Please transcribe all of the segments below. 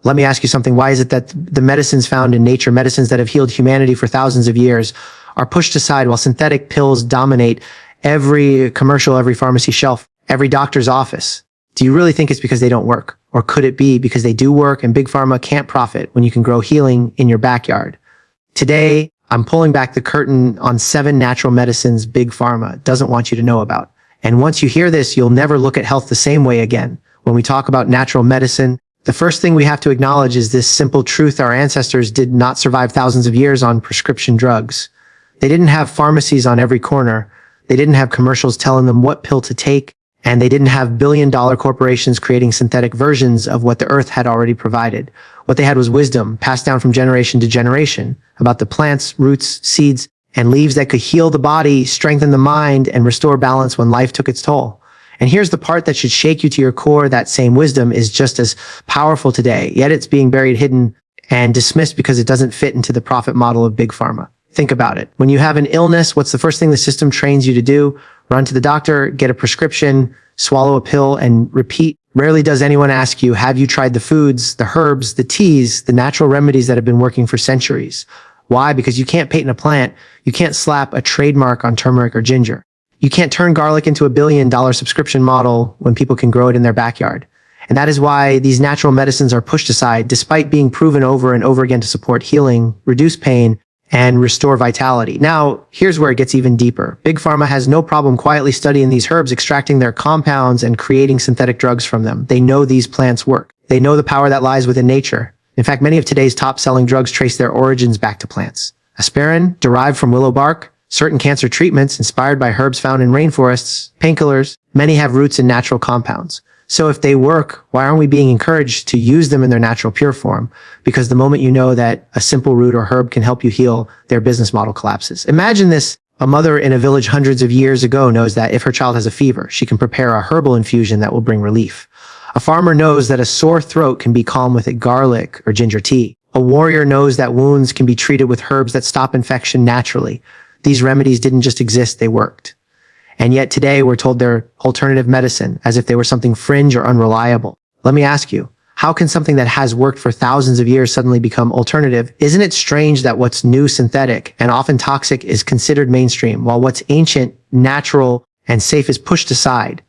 Let me ask you something. Why is it that the medicines found in nature, medicines that have healed humanity for thousands of years, are pushed aside while synthetic pills dominate every commercial, every pharmacy shelf, every doctor's office? Do you really think it's because they don't work? Or could it be because they do work and Big Pharma can't profit when you can grow healing in your backyard? Today, I'm pulling back the curtain on 7 natural medicines Big Pharma doesn't want you to know about. And once you hear this, you'll never look at health the same way again. When we talk about natural medicine, the first thing we have to acknowledge is this simple truth: our ancestors did not survive thousands of years on prescription drugs. They didn't have pharmacies on every corner. They didn't have commercials telling them what pill to take. And they didn't have billion-dollar corporations creating synthetic versions of what the earth had already provided. What they had was wisdom passed down from generation to generation about the plants, roots, seeds, and leaves that could heal the body, strengthen the mind, and restore balance when life took its toll. And here's the part that should shake you to your core: that same wisdom is just as powerful today, yet it's being buried, hidden, and dismissed because it doesn't fit into the profit model of Big Pharma. Think about it. When you have an illness, what's the first thing the system trains you to do? Run to the doctor, get a prescription, swallow a pill, and repeat. Rarely does anyone ask you, have you tried the foods, the herbs, the teas, the natural remedies that have been working for centuries? Why? Because you can't patent a plant. You can't slap a trademark on turmeric or ginger. You can't turn garlic into $1 billion subscription model when people can grow it in their backyard. And that is why these natural medicines are pushed aside, despite being proven over and over again to support healing, reduce pain, and restore vitality. Now, here's where it gets even deeper. Big Pharma has no problem quietly studying these herbs, extracting their compounds, and creating synthetic drugs from them. They know these plants work. They know the power that lies within nature. In fact, many of today's top-selling drugs trace their origins back to plants. Aspirin, derived from willow bark, certain cancer treatments inspired by herbs found in rainforests, painkillers, many have roots in natural compounds. So if they work, why aren't we being encouraged to use them in their natural pure form? Because the moment you know that a simple root or herb can help you heal, their business model collapses. Imagine this. A mother in a village hundreds of years ago knows that if her child has a fever, she can prepare a herbal infusion that will bring relief. A farmer knows that a sore throat can be calmed with a garlic or ginger tea. A warrior knows that wounds can be treated with herbs that stop infection naturally. These remedies didn't just exist, they worked. And yet today we're told they're alternative medicine, as if they were something fringe or unreliable. Let me ask you, how can something that has worked for thousands of years suddenly become alternative? Isn't it strange that what's new, synthetic, and often toxic is considered mainstream, while what's ancient, natural, and safe is pushed aside?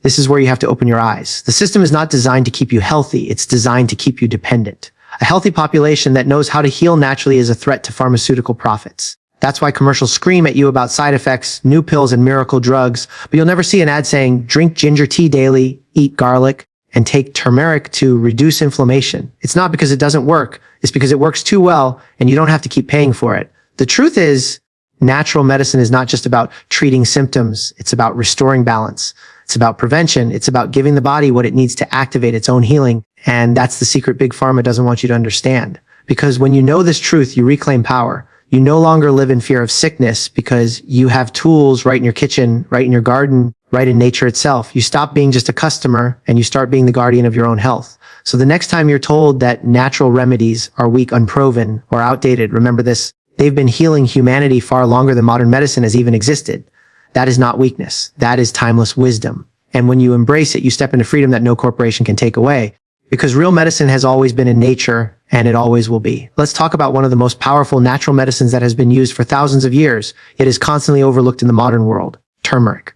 This is where you have to open your eyes. The system is not designed to keep you healthy, it's designed to keep you dependent. A healthy population that knows how to heal naturally is a threat to pharmaceutical profits. That's why commercials scream at you about side effects, new pills, and miracle drugs, but you'll never see an ad saying, drink ginger tea daily, eat garlic, and take turmeric to reduce inflammation. It's not because it doesn't work, it's because it works too well, and you don't have to keep paying for it. The truth is, natural medicine is not just about treating symptoms, it's about restoring balance. It's about prevention, it's about giving the body what it needs to activate its own healing, and that's the secret Big Pharma doesn't want you to understand. Because when you know this truth, you reclaim power. You no longer live in fear of sickness because you have tools right in your kitchen, right in your garden, right in nature itself. You stop being just a customer and you start being the guardian of your own health. So the next time you're told that natural remedies are weak, unproven, or outdated, remember this: they've been healing humanity far longer than modern medicine has even existed. That is not weakness. That is timeless wisdom. And when you embrace it, you step into freedom that no corporation can take away. Because real medicine has always been in nature, and it always will be. Let's talk about one of the most powerful natural medicines that has been used for thousands of years, yet is constantly overlooked in the modern world: turmeric.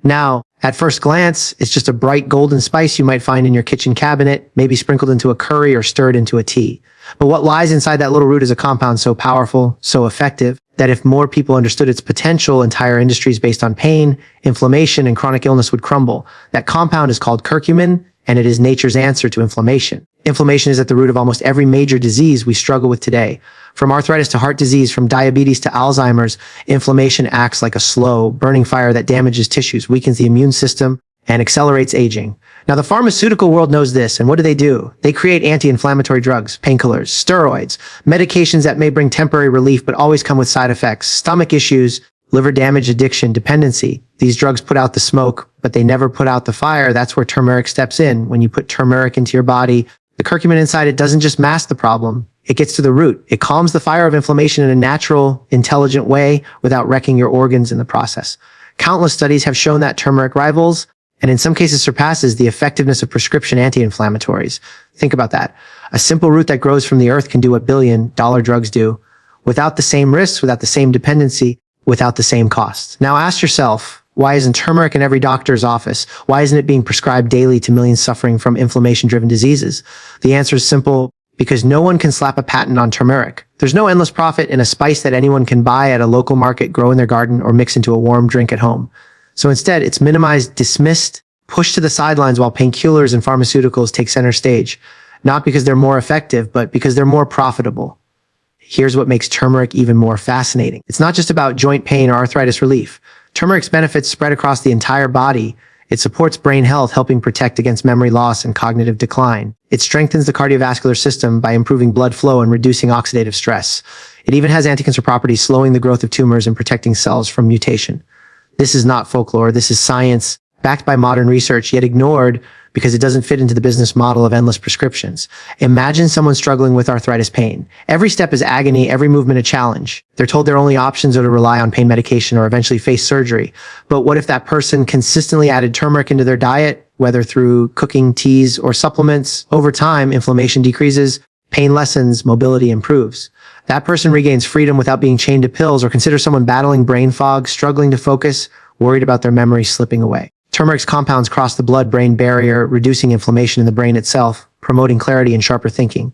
Now, at first glance, it's just a bright golden spice you might find in your kitchen cabinet, maybe sprinkled into a curry or stirred into a tea. But what lies inside that little root is a compound so powerful, so effective, that if more people understood its potential, entire industries based on pain, inflammation, and chronic illness would crumble. That compound is called curcumin, and it is nature's answer to inflammation. Inflammation is at the root of almost every major disease we struggle with today. From arthritis to heart disease, from diabetes to Alzheimer's, inflammation acts like a slow, burning fire that damages tissues, weakens the immune system, and accelerates aging. Now, the pharmaceutical world knows this, and what do? They create anti-inflammatory drugs, painkillers, steroids, medications that may bring temporary relief but always come with side effects, stomach issues, liver damage, addiction, dependency. These drugs put out the smoke, but they never put out the fire. That's where turmeric steps in. When you put turmeric into your body, the curcumin inside it doesn't just mask the problem, it gets to the root. It calms the fire of inflammation in a natural, intelligent way without wrecking your organs in the process. Countless studies have shown that turmeric rivals and in some cases surpasses the effectiveness of prescription anti-inflammatories. Think about that. A simple root that grows from the earth can do what billion-dollar drugs do, without the same risks, without the same dependency, without the same costs. Now ask yourself, why isn't turmeric in every doctor's office? Why isn't it being prescribed daily to millions suffering from inflammation-driven diseases? The answer is simple: because no one can slap a patent on turmeric. There's no endless profit in a spice that anyone can buy at a local market, grow in their garden, or mix into a warm drink at home. So instead, it's minimized, dismissed, pushed to the sidelines while painkillers and pharmaceuticals take center stage. Not because they're more effective, but because they're more profitable. Here's what makes turmeric even more fascinating. It's not just about joint pain or arthritis relief. Turmeric's benefits spread across the entire body. It supports brain health, helping protect against memory loss and cognitive decline. It strengthens the cardiovascular system by improving blood flow and reducing oxidative stress. It even has anti-cancer properties, slowing the growth of tumors and protecting cells from mutation. This is not folklore. This is science, backed by modern research, yet ignored because it doesn't fit into the business model of endless prescriptions. Imagine someone struggling with arthritis pain. Every step is agony, every movement a challenge. They're told their only options are to rely on pain medication or eventually face surgery. But what if that person consistently added turmeric into their diet, whether through cooking, teas, or supplements? Over time, inflammation decreases, pain lessens, mobility improves. That person regains freedom without being chained to pills. Or consider someone battling brain fog, struggling to focus, worried about their memory slipping away. Turmeric's compounds cross the blood-brain barrier, reducing inflammation in the brain itself, promoting clarity and sharper thinking.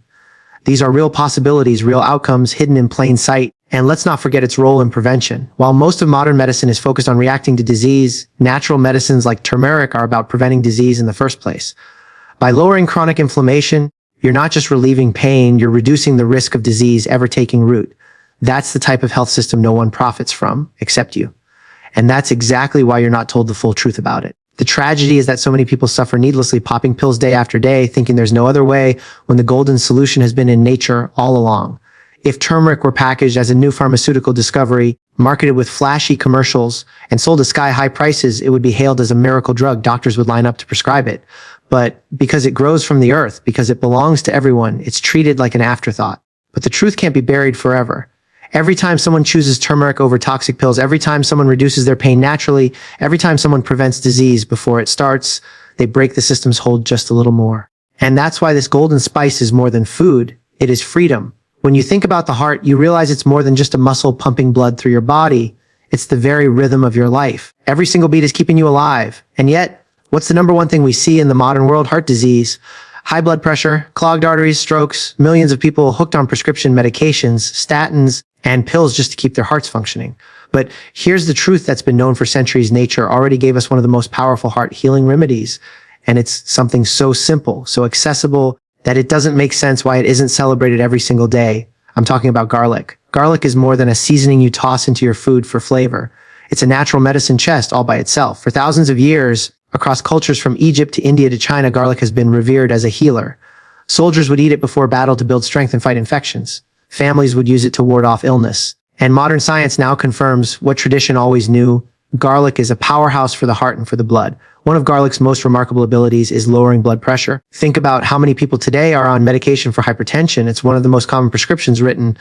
These are real possibilities, real outcomes hidden in plain sight. And let's not forget its role in prevention. While most of modern medicine is focused on reacting to disease, natural medicines like turmeric are about preventing disease in the first place. By lowering chronic inflammation, you're not just relieving pain, you're reducing the risk of disease ever taking root. That's the type of health system no one profits from, except you. And that's exactly why you're not told the full truth about it. The tragedy is that so many people suffer needlessly, popping pills day after day, thinking there's no other way, when the golden solution has been in nature all along. If turmeric were packaged as a new pharmaceutical discovery, marketed with flashy commercials, and sold at sky-high prices, it would be hailed as a miracle drug. Doctors would line up to prescribe it. But because it grows from the earth, because it belongs to everyone, it's treated like an afterthought. But the truth can't be buried forever. Every time someone chooses turmeric over toxic pills, every time someone reduces their pain naturally, every time someone prevents disease before it starts, they break the system's hold just a little more. And that's why this golden spice is more than food. It is freedom. When you think about the heart, you realize it's more than just a muscle pumping blood through your body. It's the very rhythm of your life. Every single beat is keeping you alive. And yet, what's the number one thing we see in the modern world? Heart disease. High blood pressure, clogged arteries, strokes, millions of people hooked on prescription medications, statins, and pills just to keep their hearts functioning. But here's the truth that's been known for centuries. Nature already gave us one of the most powerful heart healing remedies. And it's something so simple, so accessible, that it doesn't make sense why it isn't celebrated every single day. I'm talking about garlic. Garlic is more than a seasoning you toss into your food for flavor. It's a natural medicine chest all by itself. For thousands of years, across cultures from Egypt to India to China, garlic has been revered as a healer. Soldiers would eat it before battle to build strength and fight infections. Families would use it to ward off illness. And modern science now confirms what tradition always knew. Garlic is a powerhouse for the heart and for the blood. One of garlic's most remarkable abilities is lowering blood pressure. Think about how many people today are on medication for hypertension. It's one of the most common prescriptions written,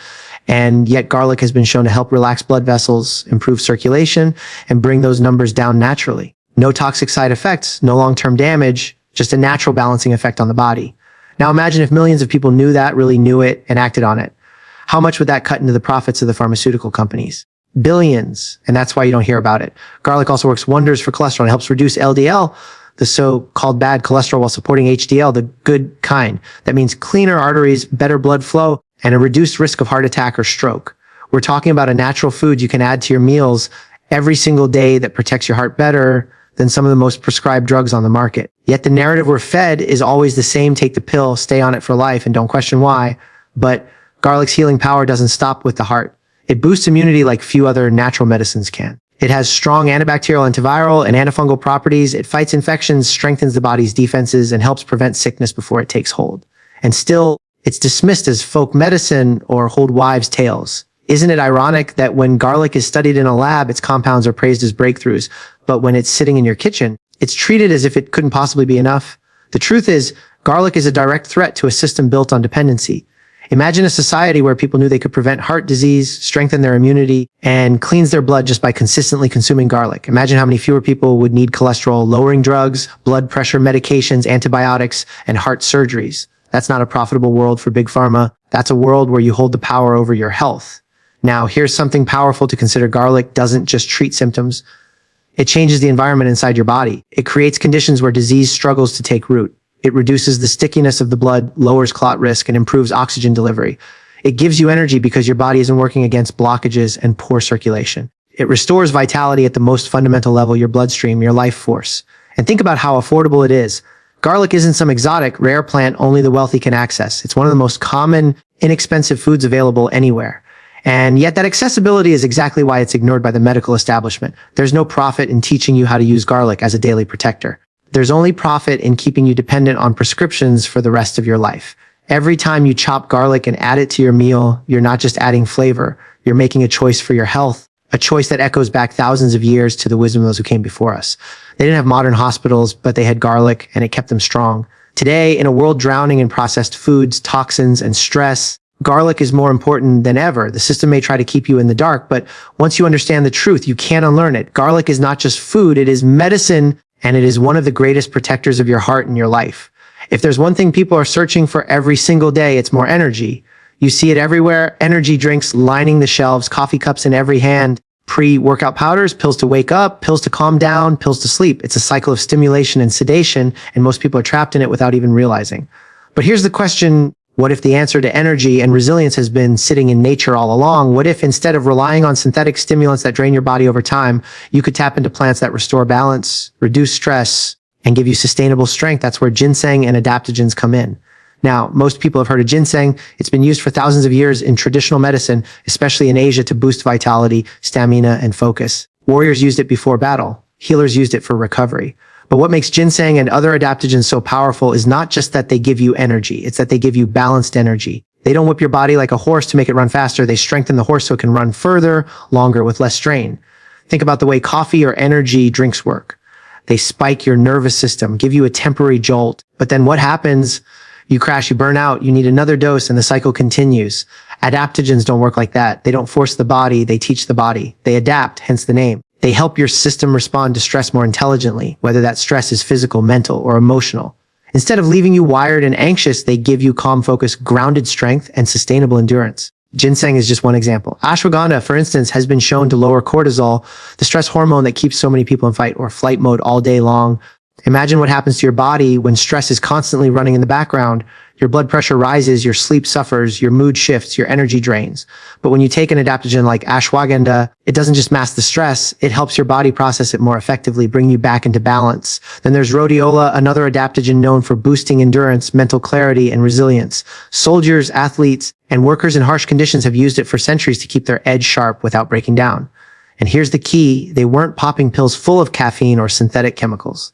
and yet garlic has been shown to help relax blood vessels, improve circulation, and bring those numbers down naturally. No toxic side effects, no long-term damage, just a natural balancing effect on the body. Now imagine if millions of people knew that, really knew it, and acted on it. How much would that cut into the profits of the pharmaceutical companies? Billions, and that's why you don't hear about it. Garlic also works wonders for cholesterol. It helps reduce LDL, the so-called bad cholesterol, while supporting HDL, the good kind. That means cleaner arteries, better blood flow, and a reduced risk of heart attack or stroke. We're talking about a natural food you can add to your meals every single day that protects your heart better than some of the most prescribed drugs on the market. Yet the narrative we're fed is always the same: take the pill, stay on it for life, and don't question why. But garlic's healing power doesn't stop with the heart. It boosts immunity like few other natural medicines can. It has strong antibacterial, antiviral, and antifungal properties. It fights infections, strengthens the body's defenses, and helps prevent sickness before it takes hold. And still, it's dismissed as folk medicine or old wives' tales. Isn't it ironic that when garlic is studied in a lab, its compounds are praised as breakthroughs, but when it's sitting in your kitchen, it's treated as if it couldn't possibly be enough? The truth is, garlic is a direct threat to a system built on dependency. Imagine a society where people knew they could prevent heart disease, strengthen their immunity, and cleanse their blood just by consistently consuming garlic. Imagine how many fewer people would need cholesterol-lowering drugs, blood pressure medications, antibiotics, and heart surgeries. That's not a profitable world for Big Pharma. That's a world where you hold the power over your health. Now, here's something powerful to consider. Garlic doesn't just treat symptoms. It changes the environment inside your body. It creates conditions where disease struggles to take root. It reduces the stickiness of the blood, lowers clot risk, and improves oxygen delivery. It gives you energy because your body isn't working against blockages and poor circulation. It restores vitality at the most fundamental level, your bloodstream, your life force. And think about how affordable it is. Garlic isn't some exotic, rare plant only the wealthy can access. It's one of the most common, inexpensive foods available anywhere. And yet that accessibility is exactly why it's ignored by the medical establishment. There's no profit in teaching you how to use garlic as a daily protector. There's only profit in keeping you dependent on prescriptions for the rest of your life. Every time you chop garlic and add it to your meal, you're not just adding flavor, you're making a choice for your health, a choice that echoes back thousands of years to the wisdom of those who came before us. They didn't have modern hospitals, but they had garlic, and it kept them strong. Today, in a world drowning in processed foods, toxins, and stress, garlic is more important than ever. The system may try to keep you in the dark, but once you understand the truth, you can't unlearn it. Garlic is not just food, it is medicine, and it is one of the greatest protectors of your heart and your life. If there's one thing people are searching for every single day, it's more energy. You see it everywhere. Energy drinks lining the shelves, coffee cups in every hand, pre-workout powders, pills to wake up, pills to calm down, pills to sleep. It's a cycle of stimulation and sedation, and most people are trapped in it without even realizing. But here's the question. What if the answer to energy and resilience has been sitting in nature all along? What if instead of relying on synthetic stimulants that drain your body over time, you could tap into plants that restore balance, reduce stress, and give you sustainable strength? That's where ginseng and adaptogens come in. Now, most people have heard of ginseng. It's been used for thousands of years in traditional medicine, especially in Asia, to boost vitality, stamina, and focus. Warriors used it before battle. Healers used it for recovery. But what makes ginseng and other adaptogens so powerful is not just that they give you energy, it's that they give you balanced energy. They don't whip your body like a horse to make it run faster. They strengthen the horse so it can run further, longer, with less strain. Think about the way coffee or energy drinks work. They spike your nervous system, give you a temporary jolt. But then what happens? You crash, you burn out, you need another dose, and the cycle continues. Adaptogens don't work like that. They don't force the body, they teach the body. They adapt, hence the name. They help your system respond to stress more intelligently, whether that stress is physical, mental, or emotional. Instead of leaving you wired and anxious, they give you calm focus, grounded strength, and sustainable endurance. Ginseng is just one example. Ashwagandha, for instance, has been shown to lower cortisol, the stress hormone that keeps so many people in fight or flight mode all day long. Imagine what happens to your body when stress is constantly running in the background. Your blood pressure rises, your sleep suffers, your mood shifts, your energy drains. But when you take an adaptogen like ashwagandha, it doesn't just mask the stress, it helps your body process it more effectively, bring you back into balance. Then there's rhodiola, another adaptogen known for boosting endurance, mental clarity, and resilience. Soldiers, athletes, and workers in harsh conditions have used it for centuries to keep their edge sharp without breaking down. And here's the key, they weren't popping pills full of caffeine or synthetic chemicals.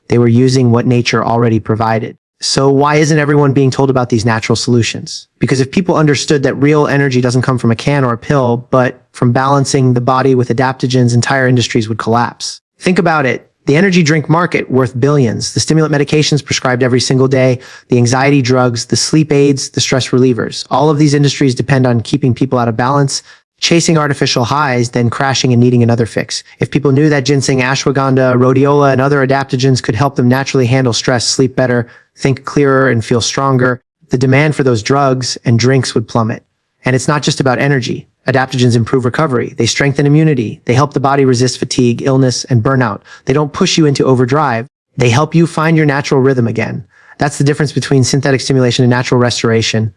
They were using what nature already provided. So why isn't everyone being told about these natural solutions? Because if people understood that real energy doesn't come from a can or a pill, but from balancing the body with adaptogens, entire industries would collapse. Think about it. The energy drink market worth billions, the stimulant medications prescribed every single day, the anxiety drugs, the sleep aids, the stress relievers. All of these industries depend on keeping people out of balance, chasing artificial highs, then crashing and needing another fix. If people knew that ginseng, ashwagandha, rhodiola, and other adaptogens could help them naturally handle stress, sleep better, think clearer, and feel stronger, the demand for those drugs and drinks would plummet. And it's not just about energy. Adaptogens improve recovery. They strengthen immunity. They help the body resist fatigue, illness, and burnout. They don't push you into overdrive. They help you find your natural rhythm again. That's the difference between synthetic stimulation and natural restoration.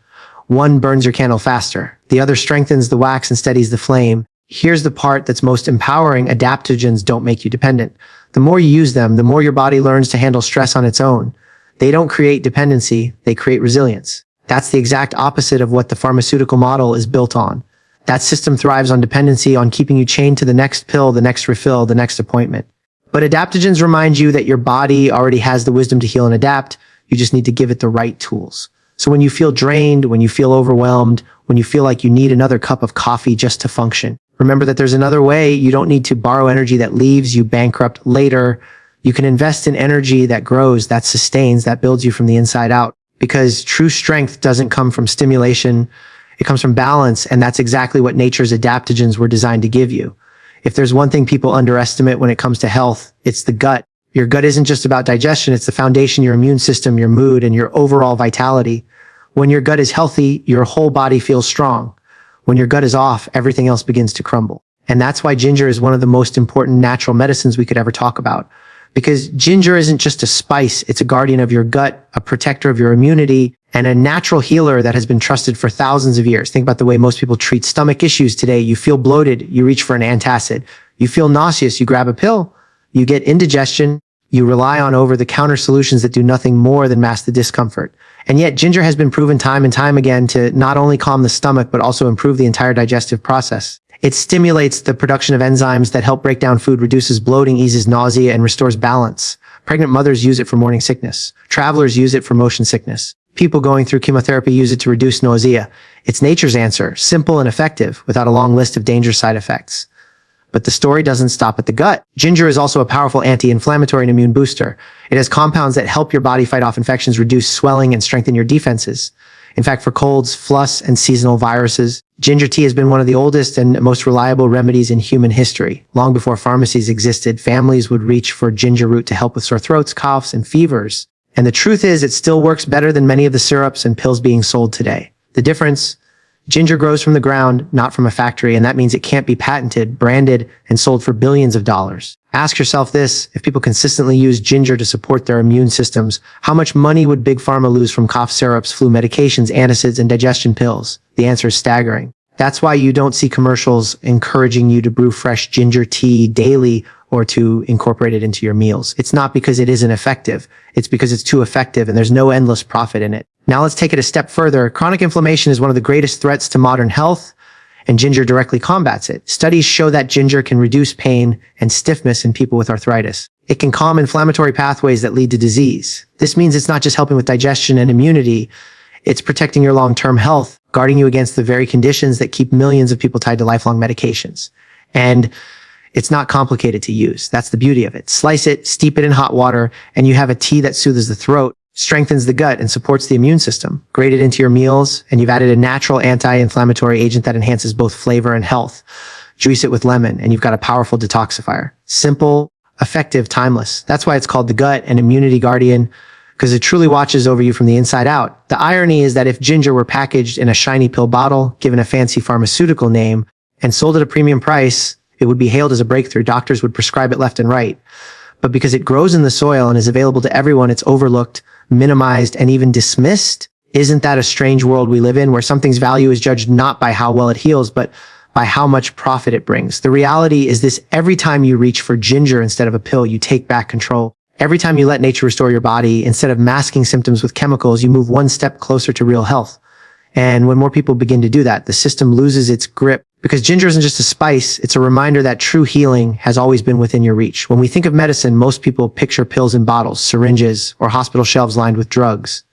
One burns your candle faster. The other strengthens the wax and steadies the flame. Here's the part that's most empowering. Adaptogens don't make you dependent. The more you use them, the more your body learns to handle stress on its own. They don't create dependency, they create resilience. That's the exact opposite of what the pharmaceutical model is built on. That system thrives on dependency, on keeping you chained to the next pill, the next refill, the next appointment. But adaptogens remind you that your body already has the wisdom to heal and adapt. You just need to give it the right tools. So when you feel drained, when you feel overwhelmed, when you feel like you need another cup of coffee just to function, remember that there's another way. You don't need to borrow energy that leaves you bankrupt later. You can invest in energy that grows, that sustains, that builds you from the inside out. because true strength doesn't come from stimulation. It comes from balance, and that's exactly what nature's adaptogens were designed to give you. If there's one thing people underestimate when it comes to health, it's the gut. Your gut isn't just about digestion, it's the foundation, your immune system, your mood, and your overall vitality. When your gut is healthy, your whole body feels strong. When your gut is off, everything else begins to crumble. And that's why ginger is one of the most important natural medicines we could ever talk about. Because ginger isn't just a spice, it's a guardian of your gut, a protector of your immunity, and a natural healer that has been trusted for thousands of years. Think about the way most people treat stomach issues today. You feel bloated, you reach for an antacid. You feel nauseous, you grab a pill. You get indigestion, you rely on over-the-counter solutions that do nothing more than mask the discomfort. And yet ginger has been proven time and time again to not only calm the stomach, but also improve the entire digestive process. It stimulates the production of enzymes that help break down food, reduces bloating, eases nausea, and restores balance. Pregnant mothers use it for morning sickness. Travelers use it for motion sickness. People going through chemotherapy use it to reduce nausea. It's nature's answer, simple and effective, without a long list of dangerous side effects. But the story doesn't stop at the gut. Ginger is also a powerful anti-inflammatory and immune booster. It has compounds that help your body fight off infections, reduce swelling, and strengthen your defenses. In fact, for colds, flus, and seasonal viruses, ginger tea has been one of the oldest and most reliable remedies in human history. Long before pharmacies existed, families would reach for ginger root to help with sore throats, coughs, and fevers. And the truth is, it still works better than many of the syrups and pills being sold today. The difference? Ginger grows from the ground, not from a factory, and that means it can't be patented, branded, and sold for billions of dollars. Ask yourself this: if people consistently use ginger to support their immune systems, how much money would Big Pharma lose from cough syrups, flu medications, antacids, and digestion pills? The answer is staggering. That's why you don't see commercials encouraging you to brew fresh ginger tea daily or to incorporate it into your meals. It's not because it isn't effective. It's because it's too effective and there's no endless profit in it. Now let's take it a step further. Chronic inflammation is one of the greatest threats to modern health, and ginger directly combats it. Studies show that ginger can reduce pain and stiffness in people with arthritis. It can calm inflammatory pathways that lead to disease. This means it's not just helping with digestion and immunity, it's protecting your long-term health, guarding you against the very conditions that keep millions of people tied to lifelong medications. And it's not complicated to use. That's the beauty of it. Slice it, steep it in hot water, and you have a tea that soothes the throat, strengthens the gut, and supports the immune system. Grate it into your meals, and you've added a natural anti-inflammatory agent that enhances both flavor and health. Juice it with lemon, and you've got a powerful detoxifier. Simple, effective, timeless. That's why it's called the gut and immunity guardian, because it truly watches over you from the inside out. The irony is that if ginger were packaged in a shiny pill bottle, given a fancy pharmaceutical name, and sold at a premium price, it would be hailed as a breakthrough. Doctors would prescribe it left and right. But because it grows in the soil and is available to everyone, it's overlooked, minimized, and even dismissed. Isn't that a strange world we live in, where something's value is judged not by how well it heals, but by how much profit it brings? The reality is this: every time you reach for ginger instead of a pill, you take back control. Every time you let nature restore your body, instead of masking symptoms with chemicals, you move one step closer to real health. And when more people begin to do that, the system loses its grip. Because ginger isn't just a spice, it's a reminder that true healing has always been within your reach. When we think of medicine, most people picture pills in bottles, syringes, or hospital shelves lined with drugs.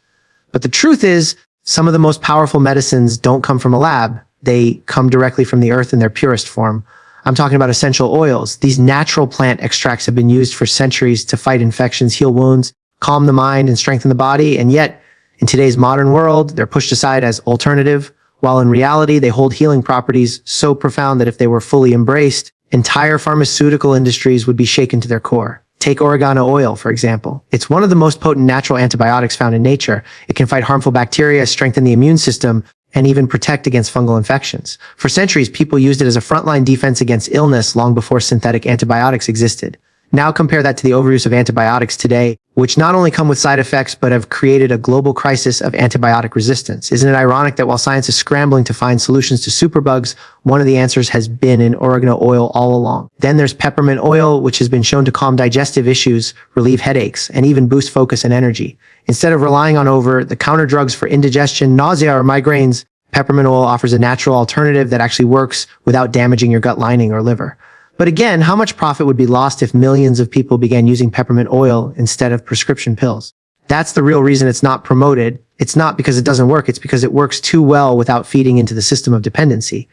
But the truth is, some of the most powerful medicines don't come from a lab. They come directly from the earth in their purest form. I'm talking about essential oils. These natural plant extracts have been used for centuries to fight infections, heal wounds, calm the mind, and strengthen the body. And yet, in today's modern world, they're pushed aside as alternative, while in reality, they hold healing properties so profound that if they were fully embraced, entire pharmaceutical industries would be shaken to their core. Take oregano oil, for example. It's one of the most potent natural antibiotics found in nature. It can fight harmful bacteria, strengthen the immune system, and even protect against fungal infections. For centuries, people used it as a frontline defense against illness long before synthetic antibiotics existed. Now compare that to the overuse of antibiotics today, which not only come with side effects, but have created a global crisis of antibiotic resistance. Isn't it ironic that while science is scrambling to find solutions to superbugs, one of the answers has been in oregano oil all along? Then there's peppermint oil, which has been shown to calm digestive issues, relieve headaches, and even boost focus and energy. Instead of relying on over-the-counter drugs for indigestion, nausea, or migraines, peppermint oil offers a natural alternative that actually works without damaging your gut lining or liver. But again, how much profit would be lost if millions of people began using peppermint oil instead of prescription pills? That's the real reason it's not promoted. It's not because it doesn't work. It's because it works too well without feeding into the system of dependency.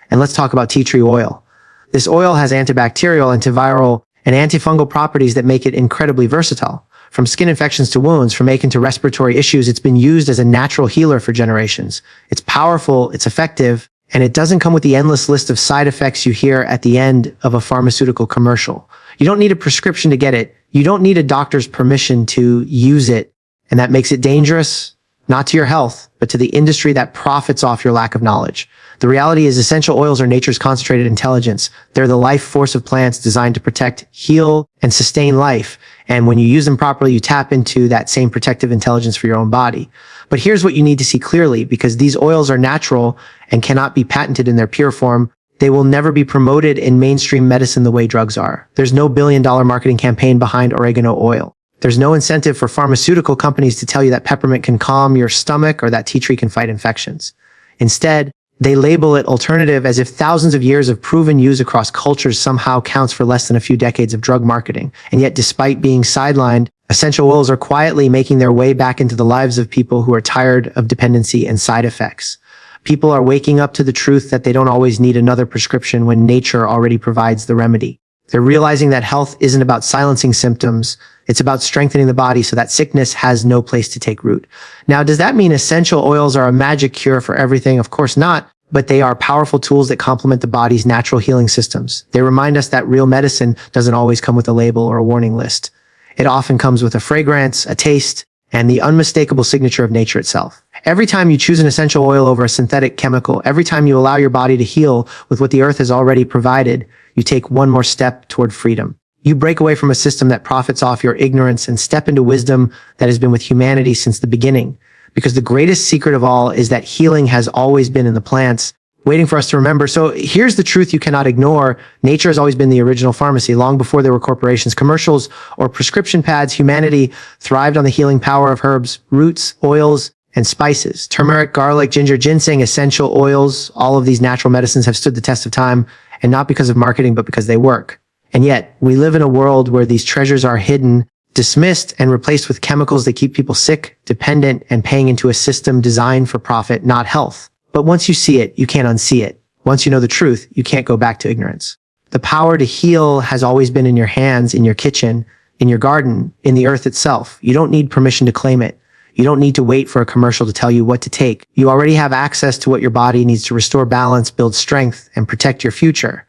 And let's talk about tea tree oil. This oil has antibacterial, antiviral, and antifungal properties that make it incredibly versatile. From skin infections to wounds, from aching to respiratory issues, it's been used as a natural healer for generations. It's powerful, it's effective, and it doesn't come with the endless list of side effects you hear at the end of a pharmaceutical commercial. You don't need a prescription to get it. You don't need a doctor's permission to use it. And that makes it dangerous, not to your health, but to the industry that profits off your lack of knowledge. The reality is essential oils are nature's concentrated intelligence. They're the life force of plants designed to protect, heal, and sustain life. And when you use them properly, you tap into that same protective intelligence for your own body. But here's what you need to see clearly, because these oils are natural and cannot be patented in their pure form. They will never be promoted in mainstream medicine the way drugs are. There's no billion-dollar marketing campaign behind oregano oil. There's no incentive for pharmaceutical companies to tell you that peppermint can calm your stomach or that tea tree can fight infections. Instead, they label it alternative as if thousands of years of proven use across cultures somehow counts for less than a few decades of drug marketing. And yet, despite being sidelined, essential oils are quietly making their way back into the lives of people who are tired of dependency and side effects. People are waking up to the truth that they don't always need another prescription when nature already provides the remedy. They're realizing that health isn't about silencing symptoms. It's about strengthening the body so that sickness has no place to take root. Now, does that mean essential oils are a magic cure for everything? Of course not, but they are powerful tools that complement the body's natural healing systems. They remind us that real medicine doesn't always come with a label or a warning list. It often comes with a fragrance, a taste, and the unmistakable signature of nature itself. Every time you choose an essential oil over a synthetic chemical, every time you allow your body to heal with what the earth has already provided, you take one more step toward freedom. You break away from a system that profits off your ignorance and step into wisdom that has been with humanity since the beginning. Because the greatest secret of all is that healing has always been in the plants, waiting for us to remember. So here's the truth you cannot ignore. Nature has always been the original pharmacy. Long before there were corporations, commercials, or prescription pads, humanity thrived on the healing power of herbs, roots, oils, and spices. Turmeric, garlic, ginger, ginseng, essential oils, all of these natural medicines have stood the test of time, and not because of marketing, but because they work. And yet, we live in a world where these treasures are hidden, dismissed, and replaced with chemicals that keep people sick, dependent, and paying into a system designed for profit, not health. But once you see it, you can't unsee it. Once you know the truth, you can't go back to ignorance. The power to heal has always been in your hands, in your kitchen, in your garden, in the earth itself. You don't need permission to claim it. You don't need to wait for a commercial to tell you what to take. You already have access to what your body needs to restore balance, build strength, and protect your future.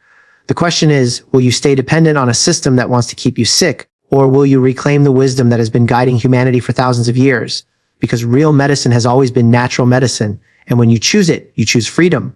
The question is, will you stay dependent on a system that wants to keep you sick, or will you reclaim the wisdom that has been guiding humanity for thousands of years? Because real medicine has always been natural medicine, and when you choose it, you choose freedom.